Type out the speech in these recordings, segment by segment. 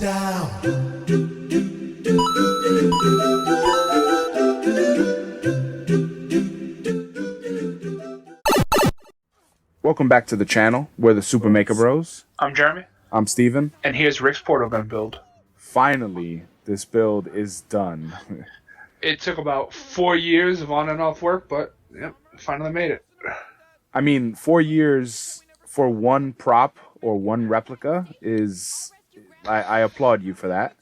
Welcome back to the channel. We're the Super Maker Bros. I'm Jeremy. I'm Steven. And here's Rick's portal gun build. Finally, this build is done. It took about 4 years of on and off work, but yep, finally made it. I mean, 4 years for one prop or one replica is... I applaud you for that.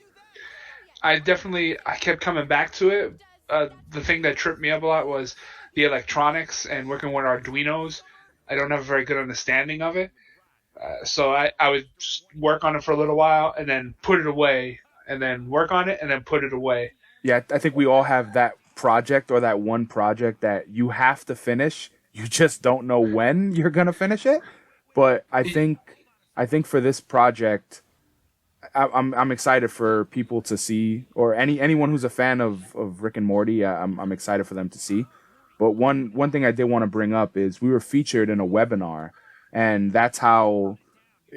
I kept coming back to it. The thing that tripped me up a lot was the electronics and working with Arduinos. I don't have a very good understanding of it. So I would just work on it for a little while and then put it away and then work on it and then put it away. Yeah, I think we all have that project or that one project that you have to finish. You just don't know when you're going to finish it. But I think for this project, I'm excited for people to see, or anyone who's a fan of Rick and Morty, I'm excited for them to see. But one thing I did want to bring up is we were featured in a webinar, and that's how,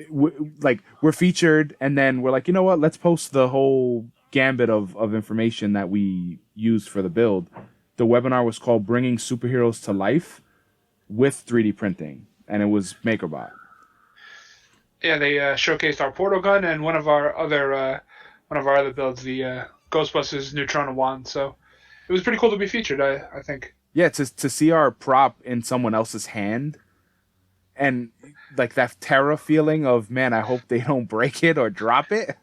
we're featured, and then we're like, you know what? Let's post the whole gambit of information that we used for the build. The webinar was called "Bringing Superheroes to Life with 3D Printing," and it was MAKERBOT. Yeah, they showcased our portal gun and one of our other builds, the Ghostbusters Neutrona wand. So it was pretty cool to be featured. I think. Yeah, to see our prop in someone else's hand, and like that terror feeling of, man, I hope they don't break it or drop it.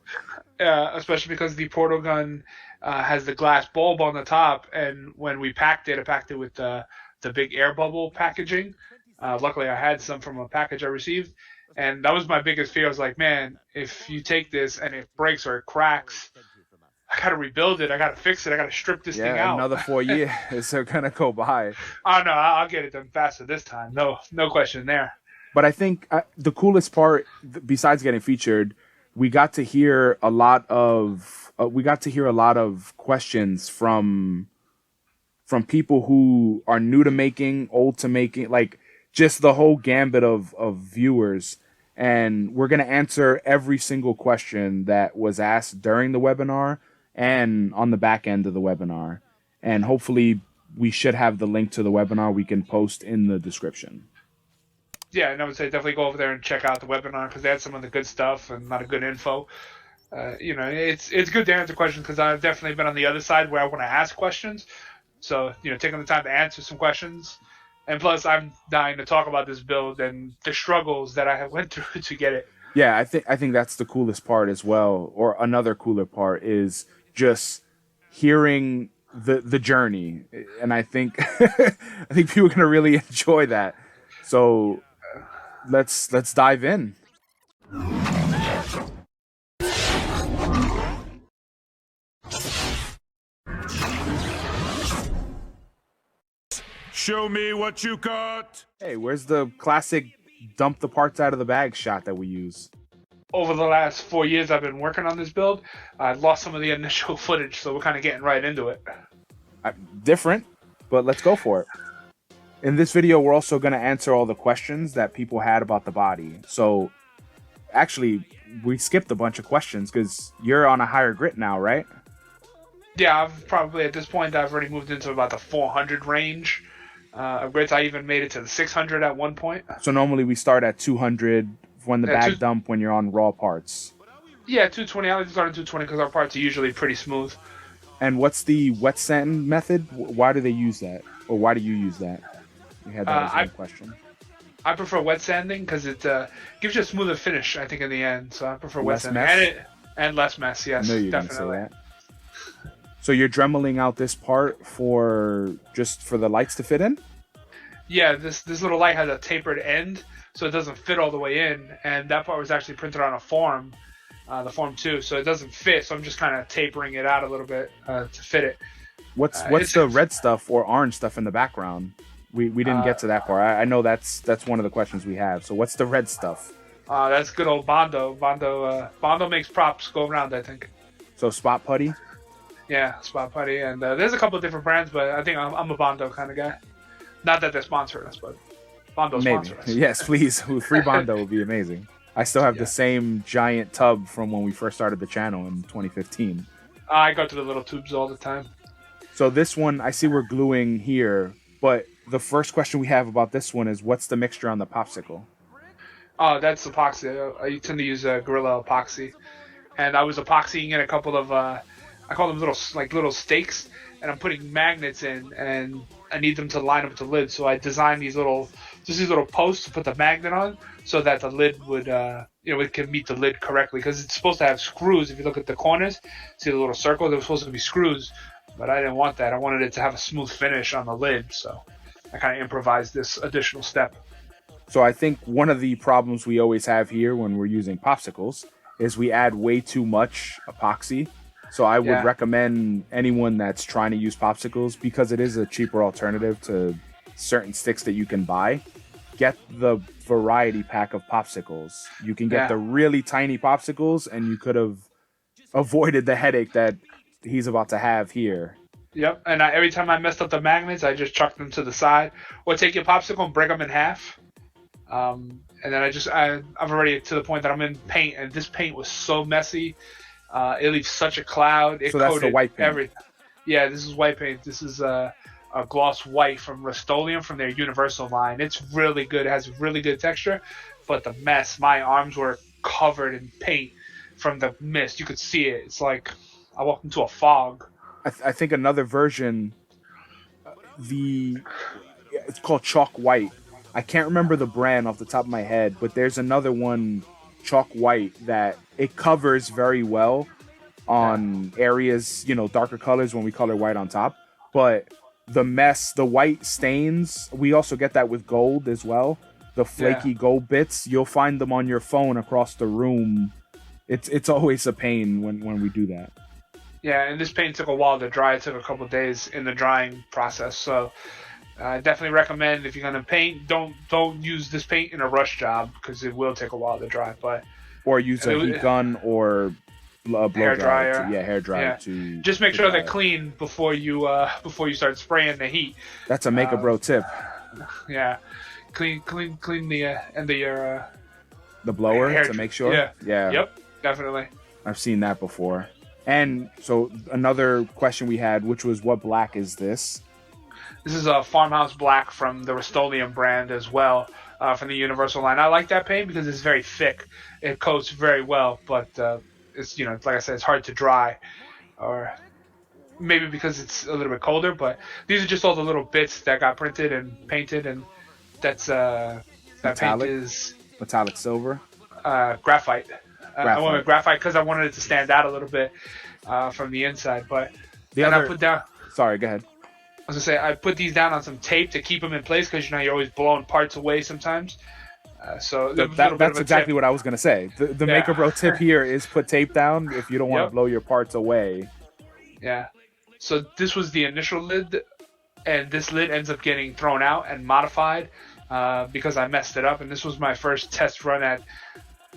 Yeah, especially because the portal gun has the glass bulb on the top, and when we packed it, I packed it with the big air bubble packaging. Luckily, I had some from a package I received, and that was my biggest fear. I was like, man, if you take this and it breaks or it cracks, I gotta rebuild it. I gotta fix it. I gotta strip this thing out. Another 4 years are gonna go by. Oh no, I'll get it done faster this time. No question there. But I think the coolest part, besides getting featured, we got to hear a lot of questions from people who are new to making, old to making, like just the whole gambit of viewers. And we're gonna answer every single question that was asked during the webinar and on the back end of the webinar. And hopefully we should have the link to the webinar we can post in the description. Yeah, and I would say definitely go over there and check out the webinar because they had some of the good stuff and a lot of good info. It's good to answer questions because I've definitely been on the other side where I want to ask questions. So, taking the time to answer some questions. And plus, I'm dying to talk about this build and the struggles that I have went through to get it. Yeah, I think that's the coolest part as well. Or another cooler part is just hearing the journey. And I think people are going to really enjoy that. So let's dive in. Show me what you got. Hey, where's the classic dump the parts out of the bag shot that we use? Over the last 4 years I've been working on this build, I lost some of the initial footage, so we're kind of getting right into it. Different, but let's go for it. In this video, we're also going to answer all the questions that people had about the body. So, actually, we skipped a bunch of questions because you're on a higher grit now, right? Yeah, I've probably, at this point, I've already moved into about the 400 range of grits. I even made it to the 600 at one point. So normally we start at 200 when the bag dump when you're on raw parts. Yeah, 220. I like to start at 220 because our parts are usually pretty smooth. And what's the wet sand method? Why do they use that? Or why do you use that? You had that as one question. I prefer wet sanding because it gives you a smoother finish, I think, in the end. So I prefer wet sanding. Mess? And less mess, yes. I knew you were definitely. Gonna say that. So you're dremeling out this part just for the lights to fit in? Yeah, this little light has a tapered end, so it doesn't fit all the way in. And that part was actually printed on a form, the Form 2, so it doesn't fit. So I'm just kind of tapering it out a little bit to fit it. What's the red stuff or orange stuff in the background? We didn't get to that part. I know that's one of the questions we have. So what's the red stuff? That's good old Bondo. Bondo makes props go around, I think. So spot putty? Yeah, spot putty. And there's a couple of different brands, but I think I'm a Bondo kind of guy. Not that they're sponsoring us, but Bondo sponsor us. Yes, please. Free Bondo would be amazing. I still have Yeah. the same giant tub from when we first started the channel in 2015. I go to the little tubes all the time. So this one, I see we're gluing here, but the first question we have about this one is, what's the mixture on the popsicle? Oh, that's epoxy. I tend to use Gorilla epoxy, and I was epoxying in a couple of I call them little stakes, and I'm putting magnets in, and I need them to line up with the lid. So I designed these little posts to put the magnet on, so that the lid would it can meet the lid correctly, because it's supposed to have screws. If you look at the corners, see the little circle, there was supposed to be screws, but I didn't want that. I wanted it to have a smooth finish on the lid, so I kind of improvised this additional step. So I think one of the problems we always have here when we're using popsicles is we add way too much epoxy. So I would recommend anyone that's trying to use popsicles, because it is a cheaper alternative to certain sticks that you can buy, get the variety pack of popsicles. You can get the really tiny popsicles, and you could have avoided the headache that he's about to have here. Yep, and every time I messed up the magnets, I just chucked them to the side, or take your popsicle and break them in half. And then I'm already to the point that I'm in paint, and this paint was so messy. It leaves such a cloud. It So that's coated the white paint. everything. Yeah, this is white paint. This is a gloss white from Rust-Oleum from their Universal line. It's really good. It has really good texture, but the mess, my arms were covered in paint from the mist. You could see it. It's like I walked into a fog. I think another version, it's called Chalk White. I can't remember the brand off the top of my head, but there's another one, Chalk White, that it covers very well on areas, darker colors when we color white on top. But the white stains, we also get that with gold as well. The flaky gold bits, you'll find them on your phone across the room. It's always a pain when we do that. Yeah, and this paint took a while to dry. It took a couple of days in the drying process. So I definitely recommend, if you're gonna paint, don't use this paint in a rush job, because it will take a while to dry. Or use a heat gun or a blow hair dryer. Hair dryer. Yeah. To just make sure they're clean before you start spraying the heat. That's a MAKERBOT tip. Yeah, clean the end of your the blower hair, to make sure. Yeah. Yep, definitely. I've seen that before. And so another question we had, which was, what black is this? This is a Farmhouse Black from the Rust-Oleum brand as well, from the Universal line. I like that paint because it's very thick. It coats very well, but it's like I said, it's hard to dry, or maybe because it's a little bit colder. But these are just all the little bits that got printed and painted, and that Metallic? paint is Metallic silver? graphite. I went with graphite because I wanted it to stand out a little bit from the inside. But I put down. Sorry, go ahead. I was gonna say, I put these down on some tape to keep them in place, because you're always blowing parts away sometimes. So that's exactly what I was gonna say. The MAKERBOT tip here is put tape down if you don't want to blow your parts away. Yeah. So this was the initial lid, and this lid ends up getting thrown out and modified because I messed it up. And this was my first test run at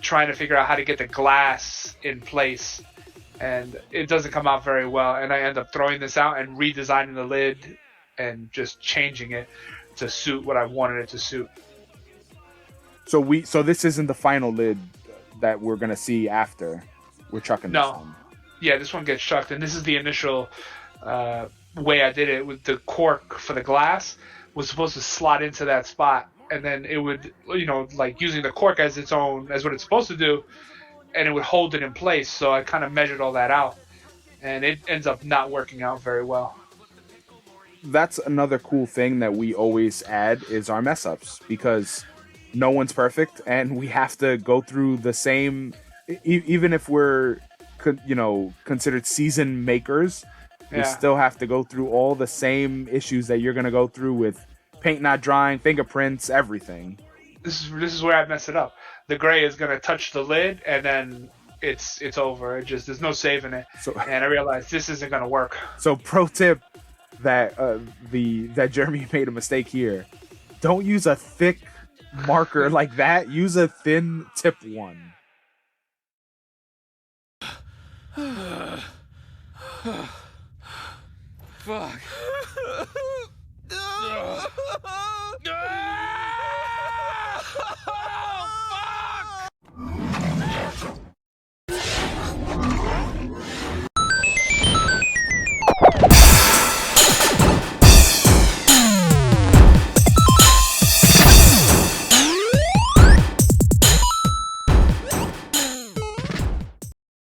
trying to figure out how to get the glass in place, and it doesn't come out very well. And I end up throwing this out and redesigning the lid and just changing it to suit what I wanted it to suit. So this isn't the final lid that we're gonna see after we're chucking this one. Yeah, this one gets chucked, and this is the initial way I did it. With the cork for the glass was supposed to slot into that spot, and then it would, like using the cork as what it's supposed to do, and it would hold it in place. So I kind of measured all that out, and it ends up not working out very well. That's another cool thing that we always add is our mess ups, because no one's perfect, and we have to go through the same, even if we're considered seasoned makers, we still have to go through all the same issues that you're going to go through with paint not drying, fingerprints, everything. This is where I mess it up. The gray is going to touch the lid, and then it's over. There's no saving it. And I realized this isn't going to work. So pro tip that Jeremy made a mistake here. Don't use a thick marker like that. Use a thin tipped one. Fuck. Oh, fuck!